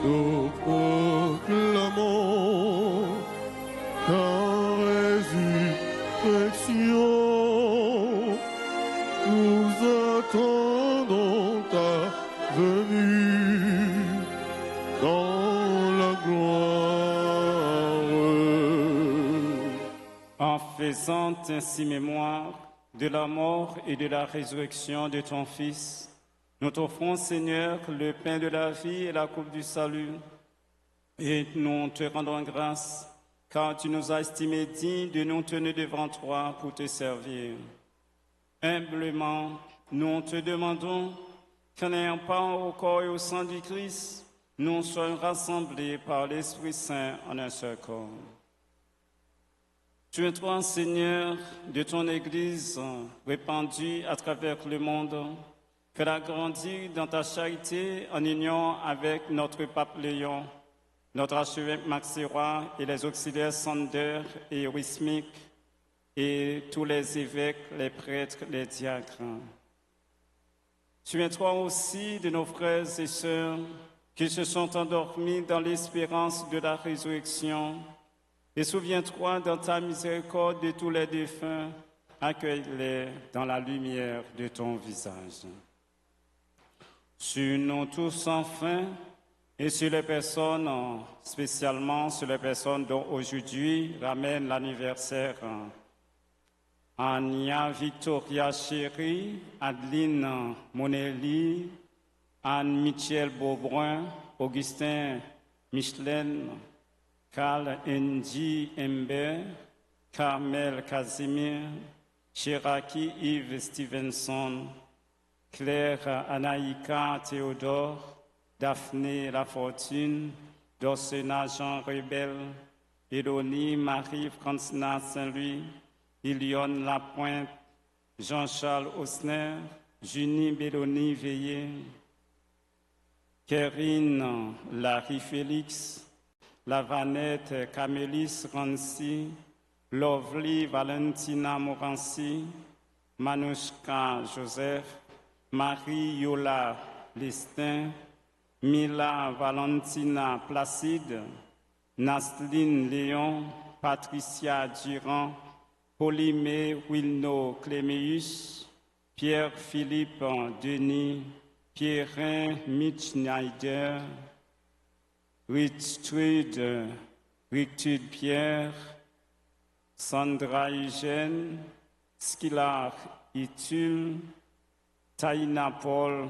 nous proclamons ta résurrection. Nous attendons ta venue dans la gloire. En faisant ainsi mémoire de la mort et de la résurrection de ton Fils, nous t'offrons, Seigneur, le pain de la vie et la coupe du salut, et nous te rendons grâce, car tu nous as estimés dignes de nous tenir devant toi pour te servir. Humblement, nous te demandons qu'en ayant part au corps et au sang du Christ, nous soyons rassemblés par l'Esprit Saint en un seul corps. Tu es toi, Seigneur, de ton Église répandue à travers le monde, fais-la grandir dans ta charité en union avec notre pape Léon, notre archevêque Maxirois et les auxiliaires Sander et Wismic, et tous les évêques, les prêtres, les diacres. Souviens-toi aussi de nos frères et sœurs qui se sont endormis dans l'espérance de la résurrection, et souviens-toi dans ta miséricorde de tous les défunts, accueille-les dans la lumière de ton visage. Sur nous tous enfin, et sur les personnes, spécialement sur les personnes dont aujourd'hui ramène l'anniversaire, Ania Victoria Chéri, Adeline Monelli, Anne-Michel Beaubrun, Augustin Michelin, Carl Ndi Ember, Carmel Casimir, Cheraki Yves Stevenson, Claire Anaïka Théodore, Daphné Lafortune, Dorsena Jean Rebel, Elonie Marie-Francina Saint-Louis, Ilione Lapointe, Jean-Charles Osner, Junie Bélonie Veillé, Kérine Larry-Félix, Lavanette Camélis Rancy, Lovely Valentina Morancy, Manouchka Joseph, Marie Yola Lestin, Mila Valentina Placide, Nasline Léon, Patricia Durand, Polymé Wilno Cléméus, Pierre-Philippe Denis, Pierrin Mitschneider, Richtude Pierre, Sandra Eugène, Skylar Itul, Taïna Paul,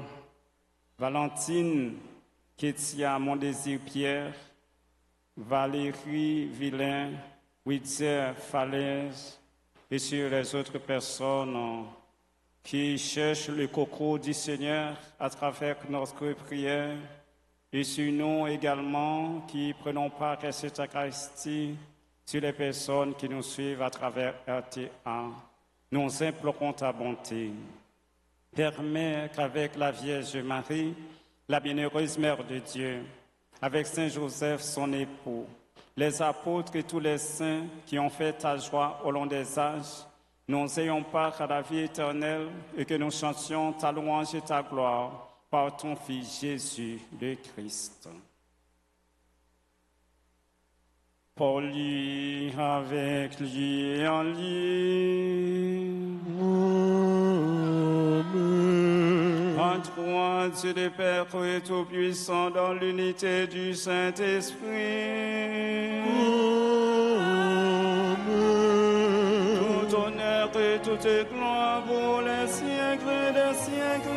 Valentine Kétia Mondésir Pierre, Valérie Villain, Witzer Falaise, et sur les autres personnes qui cherchent le coco du Seigneur à travers notre prière, et sur nous également qui prenons part à cette Eucharistie, sur les personnes qui nous suivent à travers RTA. Nous implorons ta bonté. Permets qu'avec la Vierge Marie, la bienheureuse Mère de Dieu, avec Saint Joseph, son époux, les apôtres et tous les saints qui ont fait ta joie au long des âges, nous ayons part à la vie éternelle et que nous chantions ta louange et ta gloire par ton Fils Jésus le Christ. Pour lui, avec lui, en lui. En toi, Dieu le Père et Tout-Puissant, dans l'unité du Saint-Esprit. Tout honneur et toute gloire pour les siècles des siècles.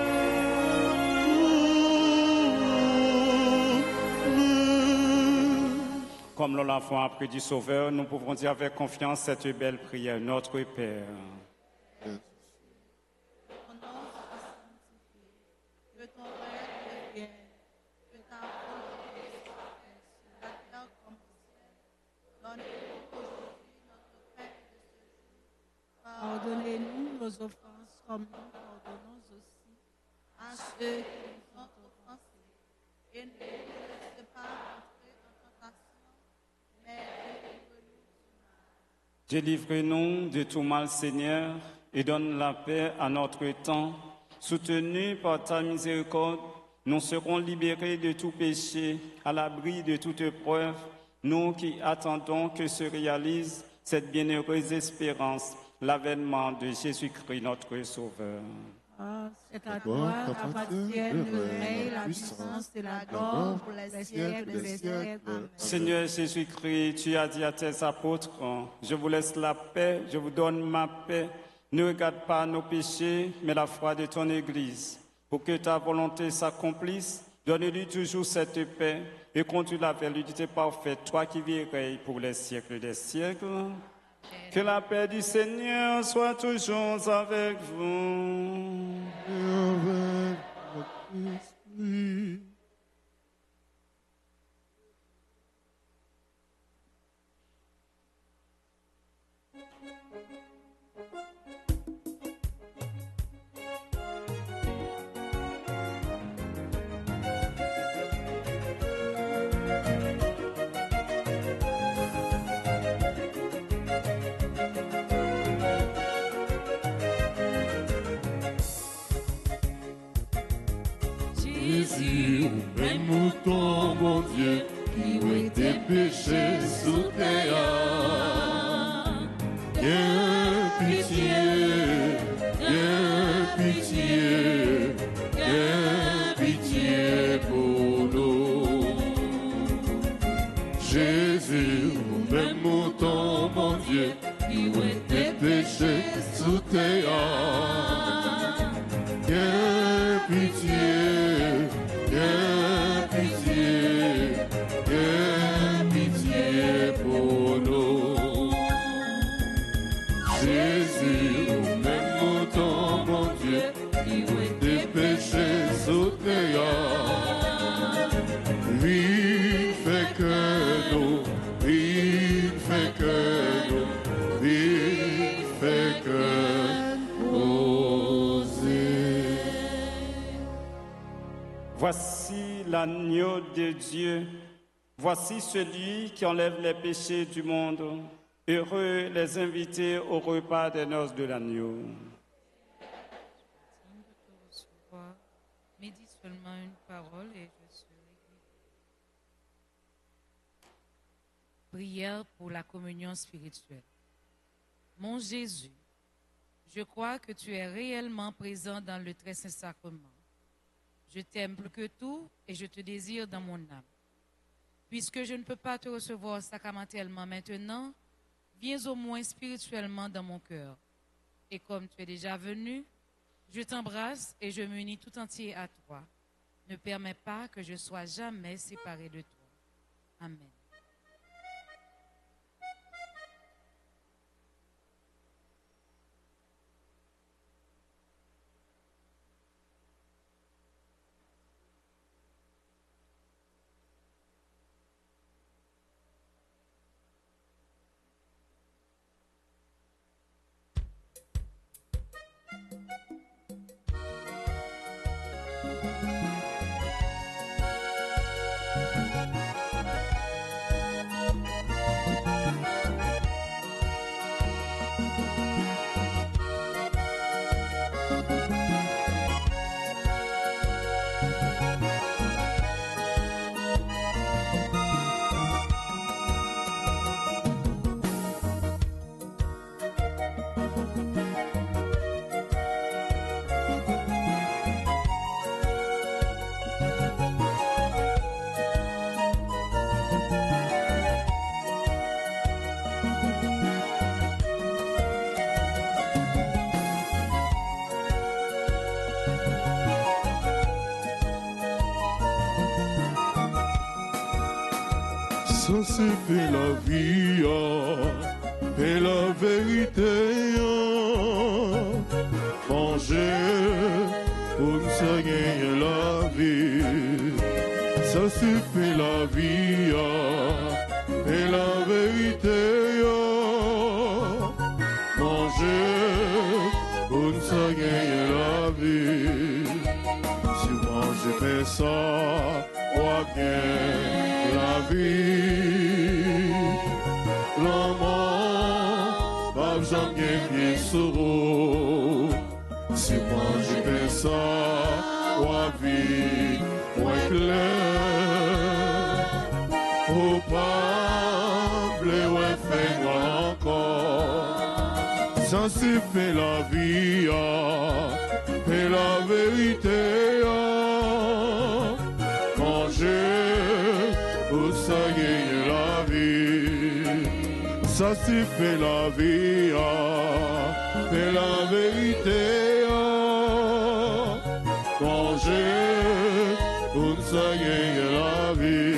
Comme nous l'avons appris du Sauveur, nous pouvons dire avec confiance cette belle prière, notre Père. Pardonnez-nous nos offenses comme nous pardonnons aussi à ceux qui nous ont offensés. Et ne nous laissez pas entrer en tentation, mais délivre-nous du mal. Délivre-nous de tout mal, Seigneur, et donne la paix à notre temps. Soutenus par ta miséricorde, nous serons libérés de tout péché, à l'abri de toute épreuve, nous qui attendons que se réalise cette bienheureuse espérance, l'avènement de Jésus-Christ, notre Sauveur. C'est à toi qu'appartiennent le règne, la puissance et la gloire pour les siècles des siècles. Amen. Seigneur Jésus-Christ, tu as dit à tes apôtres, je vous laisse la paix, je vous donne ma paix. Ne regarde pas nos péchés, mais la foi de ton Église. Pour que ta volonté s'accomplisse, donne-lui toujours cette paix et conduis-la vers l'unité parfaite, toi qui vis et règnes pour les siècles des siècles. Que la paix du Seigneur soit toujours avec vous. Et avec votre esprit. Jésus, même mouton, mon Dieu, qui ont tes péchés sous terre. Viens pitié, viens pitié, viens pitié pour nous. Jésus, même mouton, mon Dieu, qui ont tes péchés sous terre. Viens pitié, viens pitié, viens pitié pour nous. Jésus, même mouton, mon Dieu, qui ont des péchés sous terre. Lui fait que nous, lui fait que nous, lui fait que nous. Voici l'agneau de Dieu. Voici celui qui enlève les péchés du monde. Heureux les invités au repas des noces de l'agneau. Mais dis seulement une parole et je serai guéri. Prière pour la communion spirituelle. Mon Jésus, je crois que tu es réellement présent dans le très saint sacrement. Je t'aime plus que tout et je te désire dans mon âme. Puisque je ne peux pas te recevoir sacramentellement maintenant, viens au moins spirituellement dans mon cœur. Et comme tu es déjà venu, je t'embrasse et je m'unis tout entier à toi. Ne permets pas que je sois jamais séparé de toi. Amen. Ça c'est fait la vie, et la vérité. Manger pour nous gagner la vie. Ça c'est fait la vie, et la vérité. Manger pour nous gagner la vie. Si manger fait ça, on gagne la vie. L'amour, pas besoin de gagner sur. Si manger fait ça, on vie, on clair. Au peuple, on fait noir encore. Ça c'est fait la vie, et la vérité. Manger pour ça gagner la vie. Ça c'est fait la vie, et la vérité. Manger pour ça gagner la vie.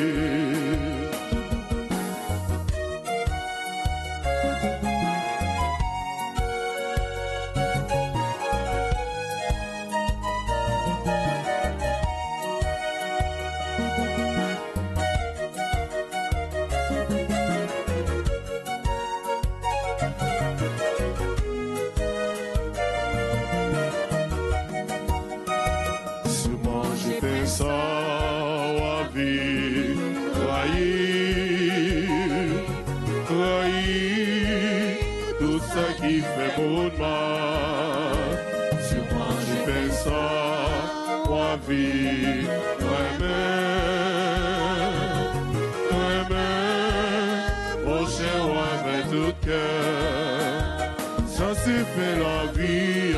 Qui fait mon mal, sûrement j'ai fait ça, moi vie, mon cher, ouais, tout cœur, ça c'est fait la vie,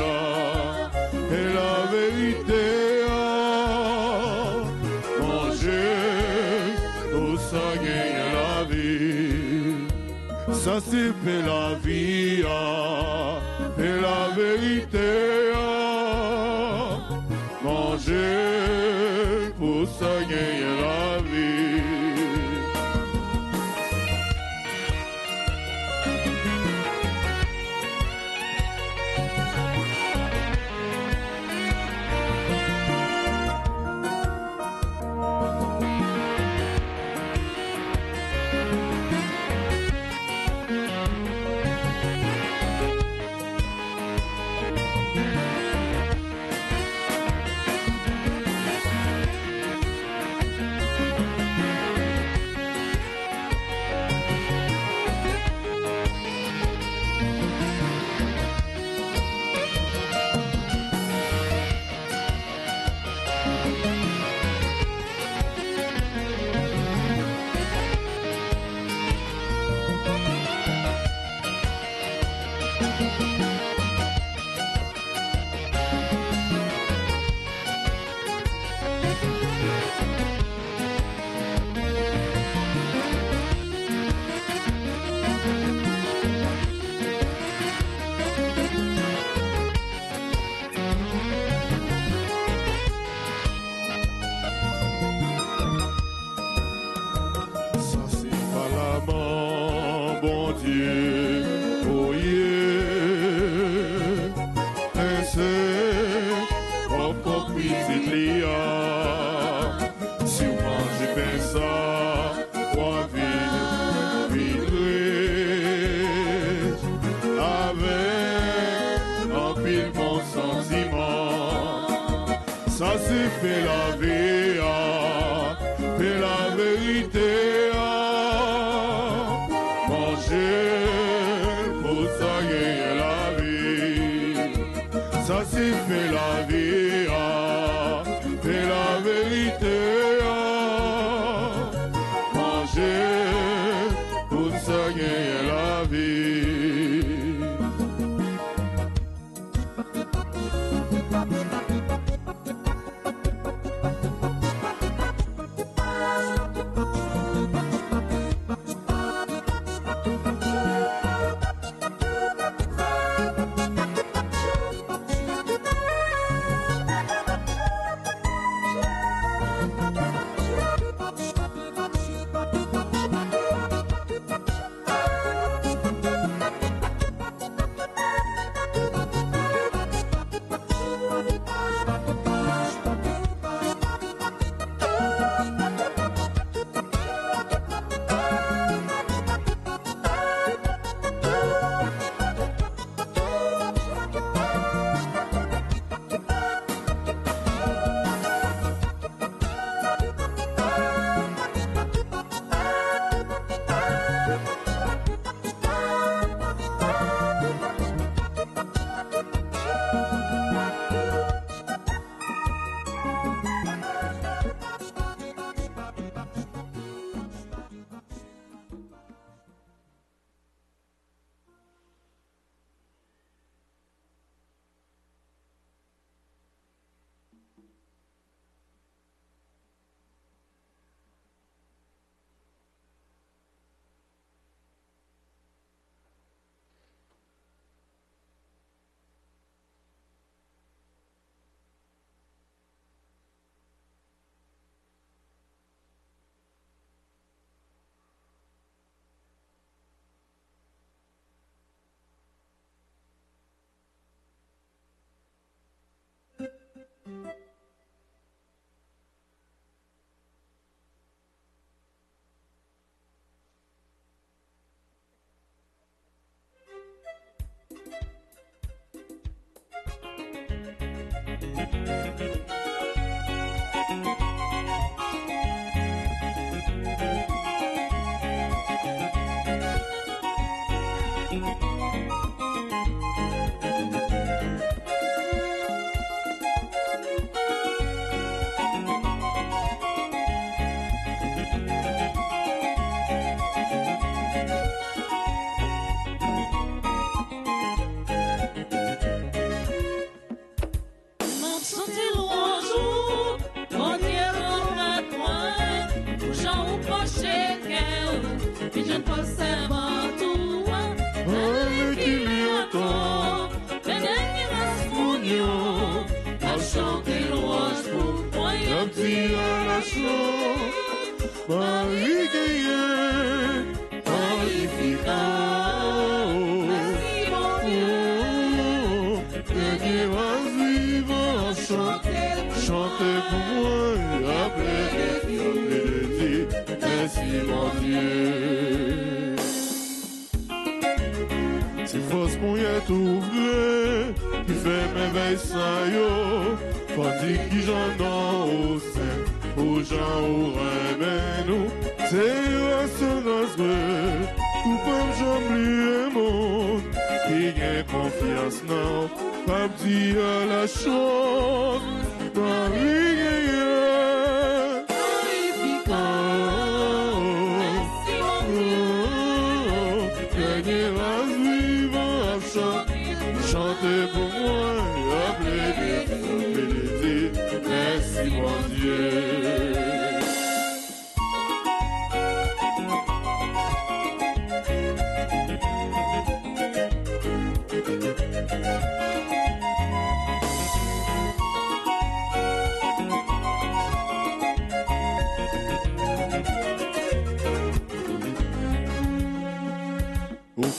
et la vérité, manger, tout ça gagne la vie. Ça c'est fait la vie, et la vérité. Manger pour ça gagner la vie. Ça c'est fait la vie, fait la vérité. Manger pour ça gagner la vie. Ça c'est fait la vie, fait la vérité. Manger pour ça gagner la vie.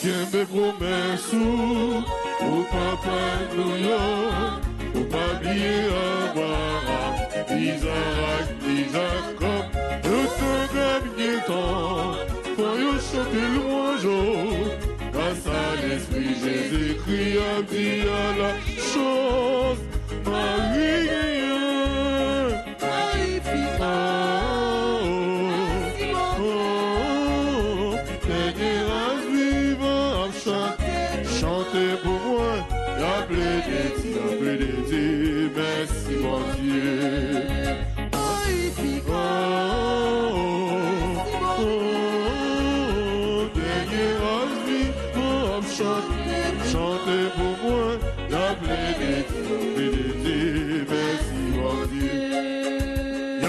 Aucun promesse ou papa nous ou pas bien avoir Isaac, Jacob, le temps pour y chanter le bonjour grâce à l'esprit Jésus-Christ a dit à la chose Marie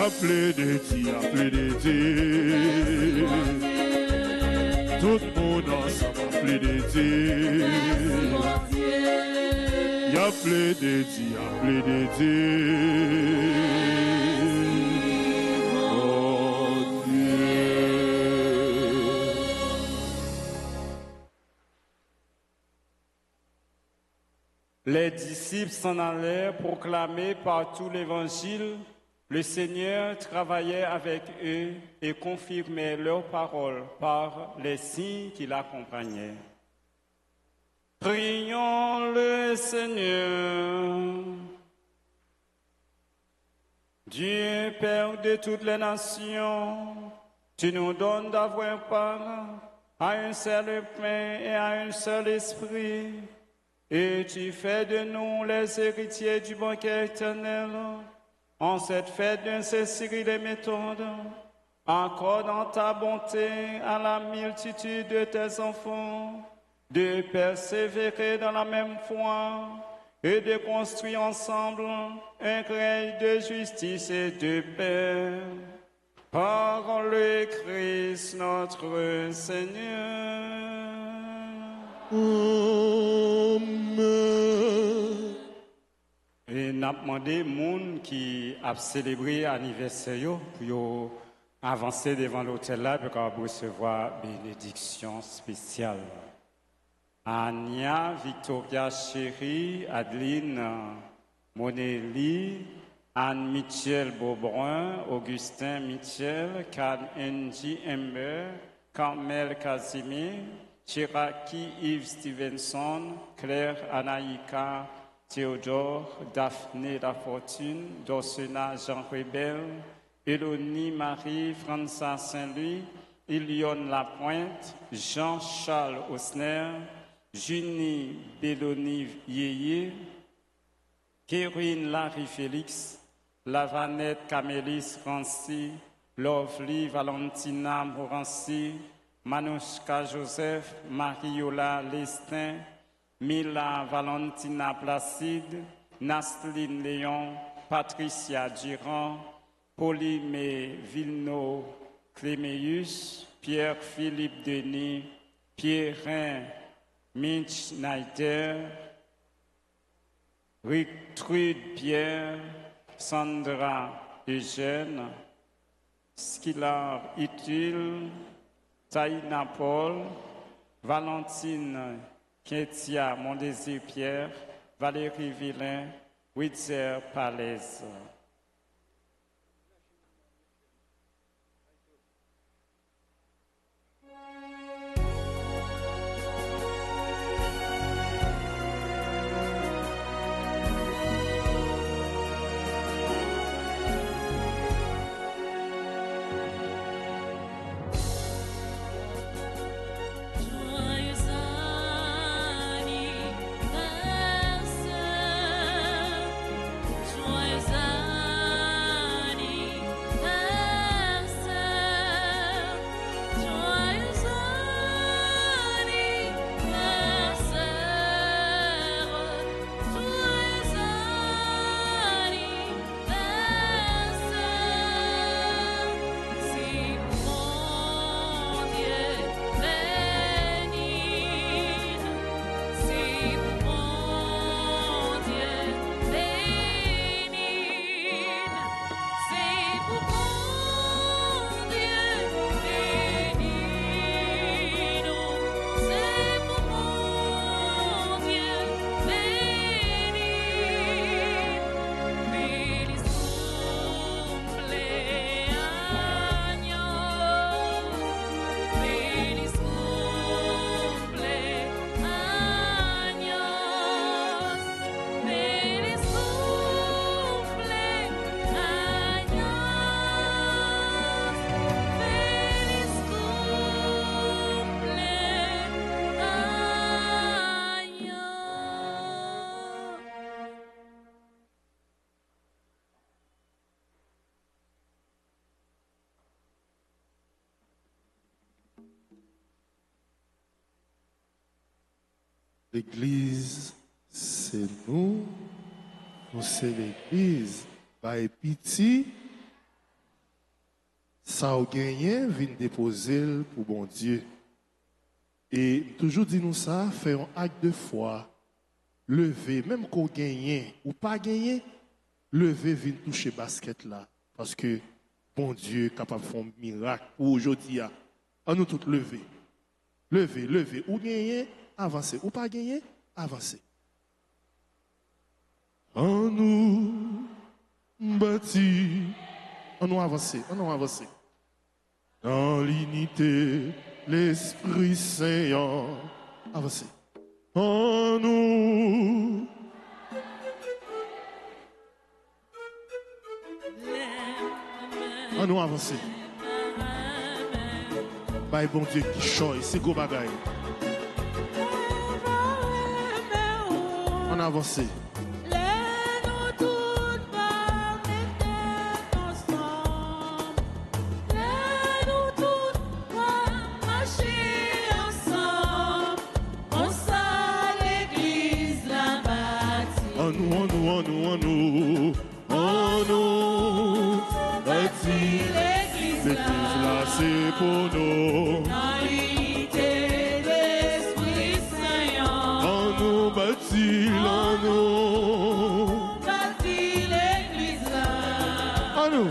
Y'a plein de Dieu, y'a plein de Dieu. Tout le monde ensemble, plein de Dieu. Y'a plein de Dieu, y'a plein de Dieu. Oh Dieu. Les disciples s'en allèrent proclamer partout l'évangile. Le Seigneur travaillait avec eux et confirmait leurs paroles par les signes qui l'accompagnaient. Prions le Seigneur. Dieu, Père de toutes les nations, tu nous donnes d'avoir part à un seul pain et à un seul esprit, et tu fais de nous les héritiers du banquet éternel. En cette fête d'un série des méthodes, accorde en ta bonté à la multitude de tes enfants de persévérer dans la même foi et de construire ensemble un greuil de justice et de paix. Par le Christ notre Seigneur. Amen. Et nous avons demandé aux gens qui ont célébré l'anniversaire pour avancer devant l'autel là pour recevoir une bénédiction spéciale. Ania, Victoria Chéri, Adeline Monelli, Anne Michel Beaubrun, Augustin Michel, Can N.J. Ember, Carmel Casimir, Chiraki Yves Stevenson, Claire Anaïka, Théodore, Daphné Lafortune, Dorsena Jean Rebel, Elonie Marie França Saint-Louis, Ilion Lapointe, Jean-Charles Osner, Junie Belloni Yeye, Kérine Larry Félix, Lavanette Camélis Rancy, Lovely Valentina Morancy, Manouchka Joseph, Mariola Lestin, Mila Valentina Placide, Nasline Léon, Patricia Durand, Pauline Villeneuve Cléméus, Pierre-Philippe Denis, Pierrin Mitch Schneider, Trude Pierre, Sandra Eugène, Skylar Itul, Taïna Paul, Valentine Kétia Mondésir Pierre, Valérie Villain, Witzer Palaise. L'église, c'est nous. Nous, c'est l'église. By pitié, ça a gagné, vient déposer pour bon Dieu. Et toujours dit nous ça, faire un acte de foi, lever, même qu'on gagne ou pas gagné, lever, vient toucher basket là. Parce que bon Dieu est capable de faire un miracle pour aujourd'hui. On nous tous lever. Lever. Ou gagner, avancer. Ou pas gagner, avancer. En nous bâti, on nous avancer. Dans l'unité, l'Esprit Saint, avancer. En nous. On nous avancer. Bye bon Dieu qui choisit, c'est gros bagaille. On avance. C'est pour nous. Dans l'unité de l'Esprit Saint. On nous bâtit, on nous bâtit l'Église là. En nous.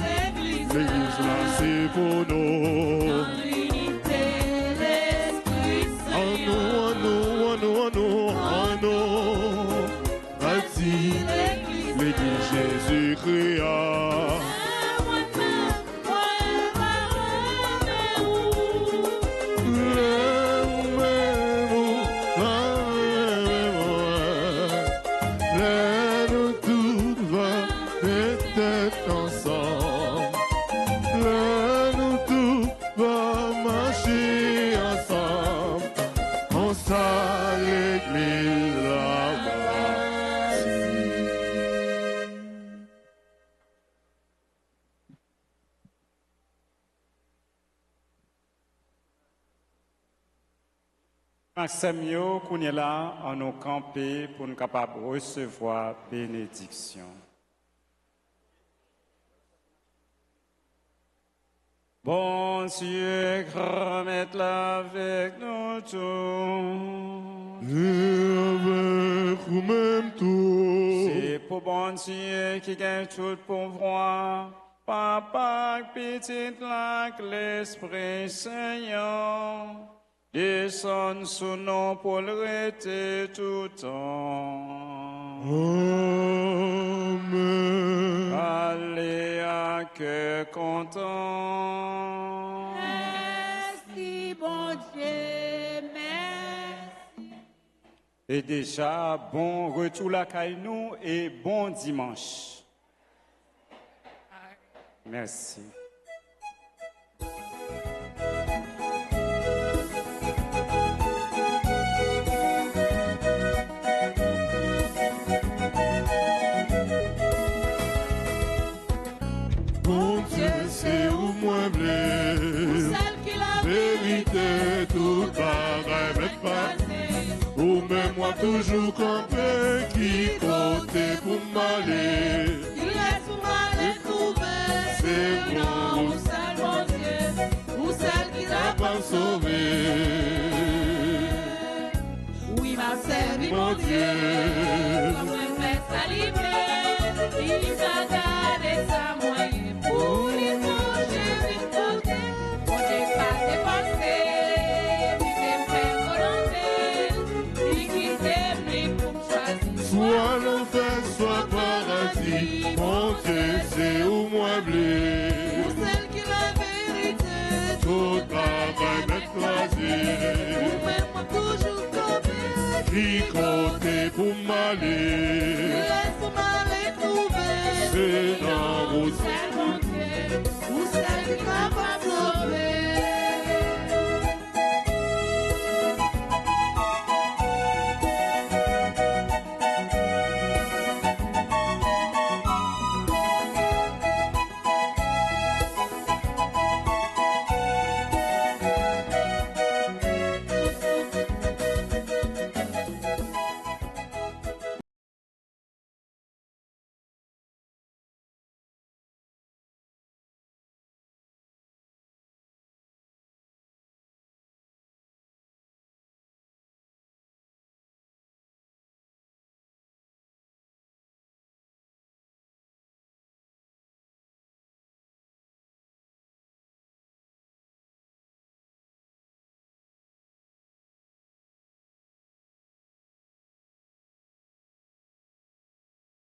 L'église là, c'est pour nous. Dans l'unité de l'Esprit Saint. En nous, bâti l'église Jésus-Christ. Maxime, qu'on est là, on nous camper pour nous capables de recevoir bénédiction. Bon Dieu, remette-la avec nous tous. Et avec nous-mêmes tous. C'est pour bon Dieu qui gagne tout pouvoir. Papa, petite là, que l'Esprit Saint. Descends sous nous pour le rester tout temps. Amen. Allez à cœur content. Merci, bon Dieu, merci. Et déjà, bon retour la caille nous et bon dimanche. Merci. Bon Dieu, c'est où moi blé. Celle qui l'a Vérité, tout pareil, mais pas. Ou même moi toujours campé, qui côté pour m'aller. il laisse pour aller trouver. C'est bon. Ou celle, mon Dieu, ou celle qui l'a Pas sauvé. Oui, ma m'a servi mon Dieu. Comme un fait salivé, il t'a gardé sa moyenne pour les manger vite côté. Mon Dieu pas dépensé, il t'aime faire volonté, il qui t'aime lui pour me choisir. Soit l'enfer, soit paradis, mon Dieu, c'est où moi blé. Pour celle qui la vérité, Tout pareil m'est choisi. pour même moi toujours campé. Qui côté pour m'aller, Laisse pour m'aller trouver. c'est dans